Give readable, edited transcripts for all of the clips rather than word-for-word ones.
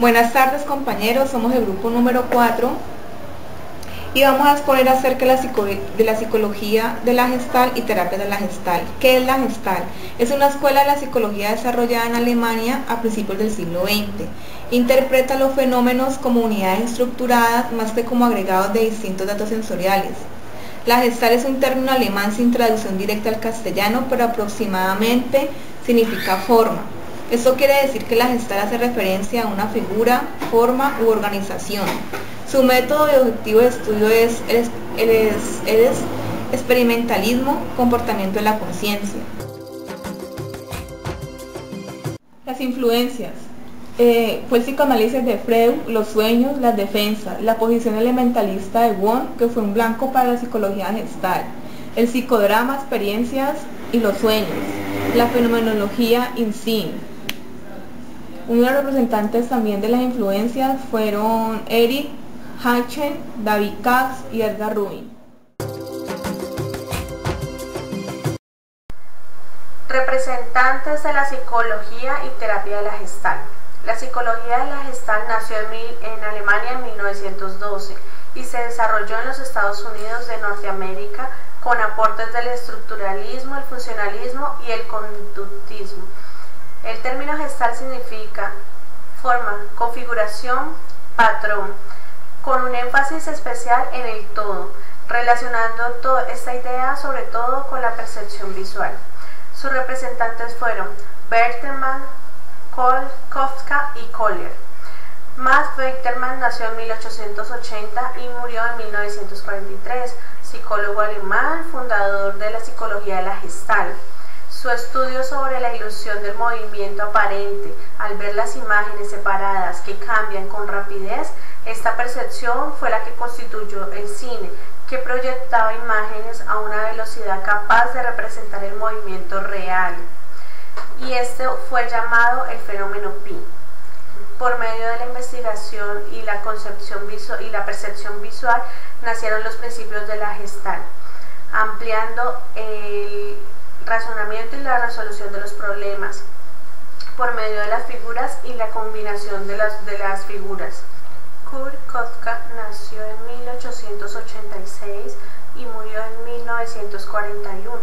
Buenas tardes, compañeros, somos el grupo número 4 y vamos a exponer acerca de la psicología de la Gestalt y terapia de la Gestalt. ¿Qué es la Gestalt? Es una escuela de la psicología desarrollada en Alemania a principios del siglo XX. Interpreta los fenómenos como unidades estructuradas más que como agregados de distintos datos sensoriales. La Gestalt es un término alemán sin traducción directa al castellano, pero aproximadamente significa forma. Esto quiere decir que la Gestalt hace referencia a una figura, forma u organización. Su método y objetivo de estudio es el experimentalismo, comportamiento de la conciencia. Las influencias. Fue el psicoanálisis de Freud, los sueños, las defensas, la posición elementalista de Wundt, que fue un blanco para la psicología Gestalt, el psicodrama, experiencias y los sueños, la fenomenología Insinn. Uno de los representantes también de las influencias fueron Erich Heinkel, David Katz y Edgar Rubin. Representantes de la psicología y terapia de la Gestalt. La psicología de la Gestalt nació en Alemania en 1912 y se desarrolló en los Estados Unidos de Norteamérica con aportes del estructuralismo, el funcionalismo y el conductismo. El término Gestalt significa forma, configuración, patrón, con un énfasis especial en el todo, relacionando esta idea sobre todo con la percepción visual. Sus representantes fueron Bertelmann, Kafka y Kohler. Max Bertelmann nació en 1880 y murió en 1943, psicólogo alemán, fundador de la psicología de la Gestalt. Su estudio sobre la ilusión del movimiento aparente, al ver las imágenes separadas que cambian con rapidez, esta percepción fue la que constituyó el cine, que proyectaba imágenes a una velocidad capaz de representar el movimiento real. Y este fue llamado el fenómeno Pi. Por medio de la investigación y la concepción visual y la percepción visual nacieron los principios de la Gestalt, ampliando el razonamiento y la resolución de los problemas por medio de las figuras y la combinación de las figuras. Kurt Kafka nació en 1886 y murió en 1941.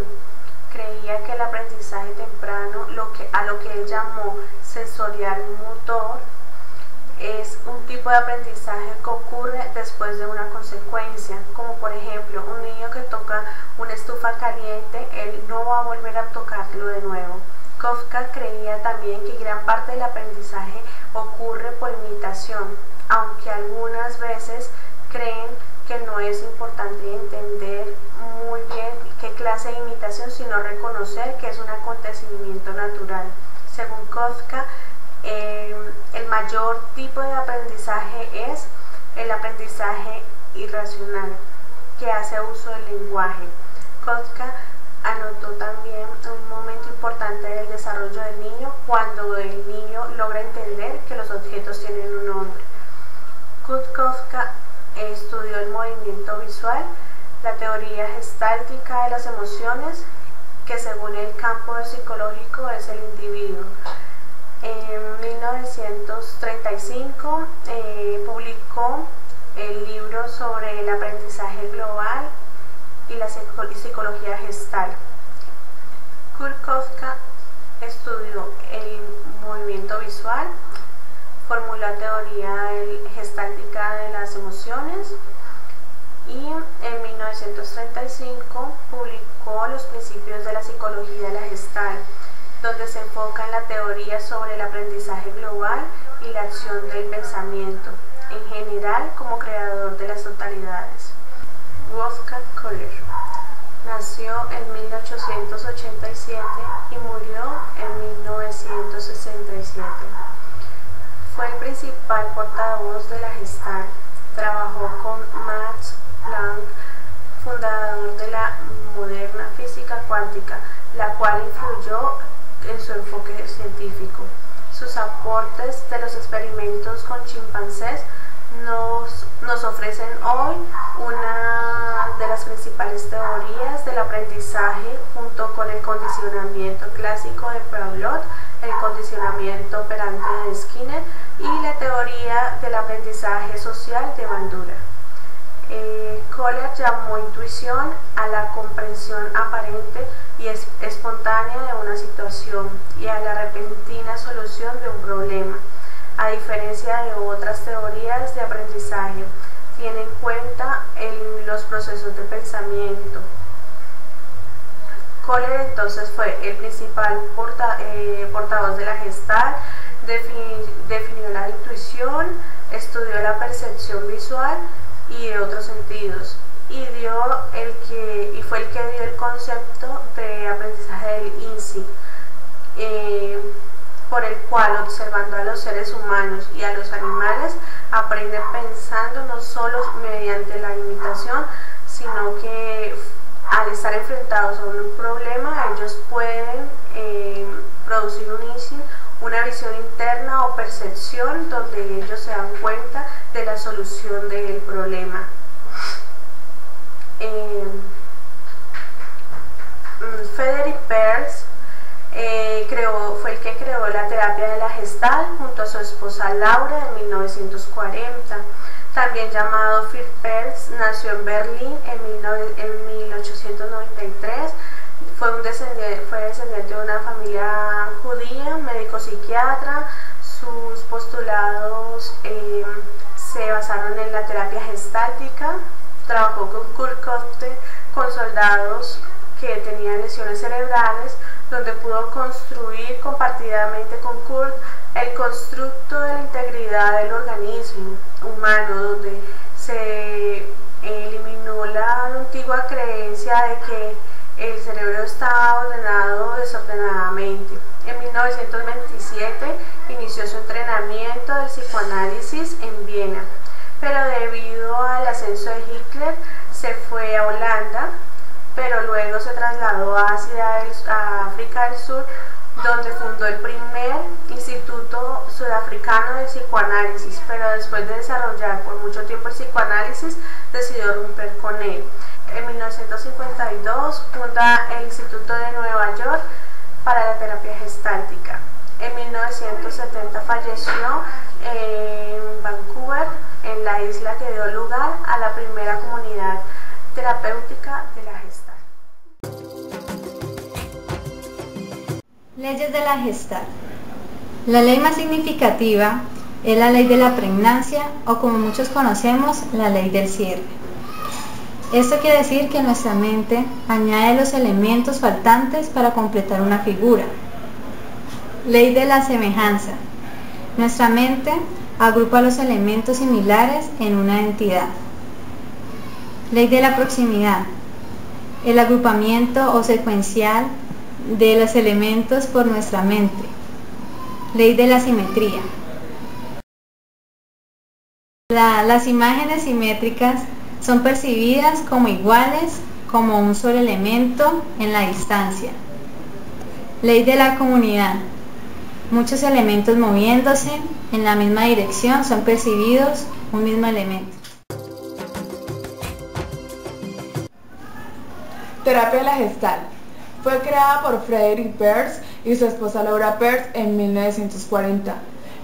Creía que el aprendizaje temprano, a lo que él llamó sensorial motor, es un tipo de aprendizaje que ocurre después de una consecuencia, como por ejemplo un niño que toca una estufa caliente, él no va a volver a tocarlo de nuevo. Kafka creía también que gran parte del aprendizaje ocurre por imitación, aunque algunas veces creen que no es importante entender muy bien qué clase de imitación, sino reconocer que es un acontecimiento natural. Según Kafka, el mayor tipo de aprendizaje es el aprendizaje irracional, que hace uso del lenguaje. Kafka anotó también un momento importante del desarrollo del niño, cuando el niño logra entender que los objetos tienen un nombre. Kurt Kafka estudió el movimiento visual, la teoría gestáltica de las emociones, que según el campo psicológico es el individuo. En 1935 publicó el libro sobre el aprendizaje global y la psicología Gestalt. Kurt Kafka estudió el movimiento visual, formuló la teoría gestáltica de las emociones y en 1935 publicó los principios de la psicología de la Gestalt, donde se enfoca en la teoría sobre el aprendizaje global y la acción del pensamiento, en general como creador de las totalidades. Wolfgang Kohler nació en 1887 y murió en 1967. Fue el principal portavoz de la Gestalt. Trabajó con Max Planck, fundador de la moderna física cuántica, la cual influyó en su enfoque científico. Sus aportes de los experimentos con chimpancés nos ofrecen hoy una de las principales teorías del aprendizaje, junto con el condicionamiento clásico de Pavlov, el condicionamiento operante de Skinner, y la teoría del aprendizaje social de Bandura. Kohler llamó intuición a la comprensión aparente y espontánea de una situación y a la repentina solución de un problema. A diferencia de otras teorías de aprendizaje, tiene en cuenta los procesos de pensamiento. Kohler entonces fue el principal portavoz de la Gestalt, definió la intuición, estudió la percepción visual y de otros sentidos y fue el que dio el concepto de aprendizaje del INSI, por el cual, observando a los seres humanos y a los animales, aprenden pensando no solo mediante la imitación, sino que al estar enfrentados a un problema ellos pueden producir un INSI, una visión interna o percepción donde ellos se dan cuenta de la solución del problema. Frederick Perls fue el que creó la terapia de la Gestalt junto a su esposa Laura en 1940. También llamado Fritz Perls, nació en Berlín en 1893. Fue descendiente de una familia judía, médico psiquiatra. Sus postulados se basaron en la terapia gestáltica. Trabajó con Kurt Köhler, con soldados que tenían lesiones cerebrales, donde pudo construir compartidamente con Kurt el constructo de la integridad del organismo humano, donde se eliminó la antigua creencia de que el cerebro estaba ordenado desordenadamente. En 1927 inició su entrenamiento del psicoanálisis en Viena, pero debido al ascenso de Hitler se fue a Holanda, pero luego se trasladó a África del Sur, donde fundó el primer instituto sudafricano de psicoanálisis, pero después de desarrollar por mucho tiempo el psicoanálisis, decidió romper con él. En 1952 funda el Instituto de Nueva York para la terapia gestáltica. En 1970 falleció en Vancouver, en la isla que dio lugar a la primera comunidad terapéutica de la Gestalt. Leyes de la Gestalt. La ley más significativa es la ley de la pregnancia, o como muchos conocemos, la ley del cierre. Esto quiere decir que nuestra mente añade los elementos faltantes para completar una figura. Ley de la semejanza. Nuestra mente agrupa los elementos similares en una entidad. Ley de la proximidad. El agrupamiento o secuencial de los elementos por nuestra mente. Ley de la simetría. Las imágenes simétricas son percibidas como iguales, como un solo elemento en la distancia. Ley de la comunidad. Muchos elementos moviéndose en la misma dirección son percibidos un mismo elemento. Terapia de la Gestalt. Fue creada por Frederick Perls y su esposa Laura Perls en 1940.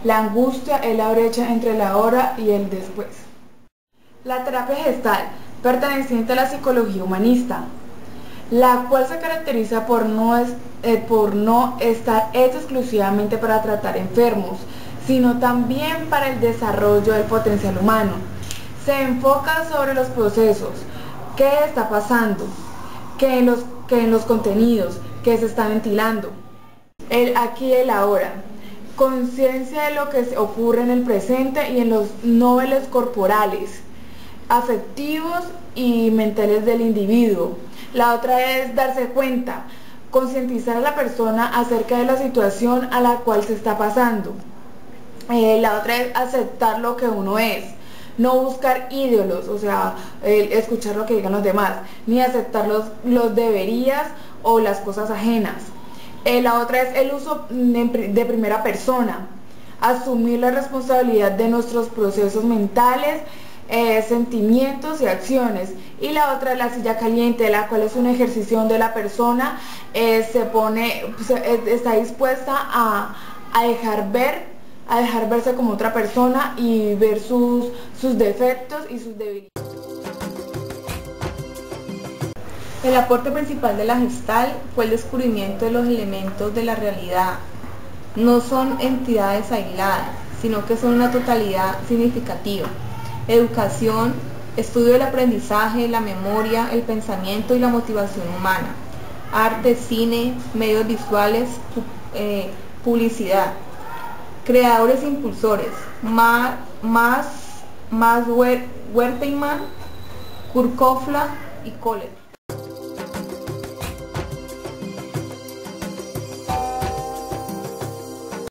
La angustia es la brecha entre la hora y el después. La terapia Gestalt, perteneciente a la psicología humanista, la cual se caracteriza por no estar hecha exclusivamente para tratar enfermos, sino también para el desarrollo del potencial humano. Se enfoca sobre los procesos, qué está pasando, que en los contenidos que se están ventilando, el aquí y el ahora, conciencia de lo que ocurre en el presente y en los niveles corporales, afectivos y mentales del individuo. La otra es darse cuenta, concientizar a la persona acerca de la situación a la cual se está pasando. La otra es aceptar lo que uno es. No buscar ídolos, o sea, escuchar lo que digan los demás, ni aceptar los deberías o las cosas ajenas. La otra es el uso de primera persona, asumir la responsabilidad de nuestros procesos mentales, sentimientos y acciones. Y la otra es la silla caliente, la cual es un ejercicio donde la persona está dispuesta a dejar ver a dejar verse como otra persona y ver sus defectos y sus debilidades. El aporte principal de la Gestalt fue el descubrimiento de los elementos de la realidad. No son entidades aisladas, sino que son una totalidad significativa. Educación, estudio del aprendizaje, la memoria, el pensamiento y la motivación humana. Arte, cine, medios visuales, publicidad. Creadores e impulsores, Max Wertheimer, Kurt Kofler y Kohler.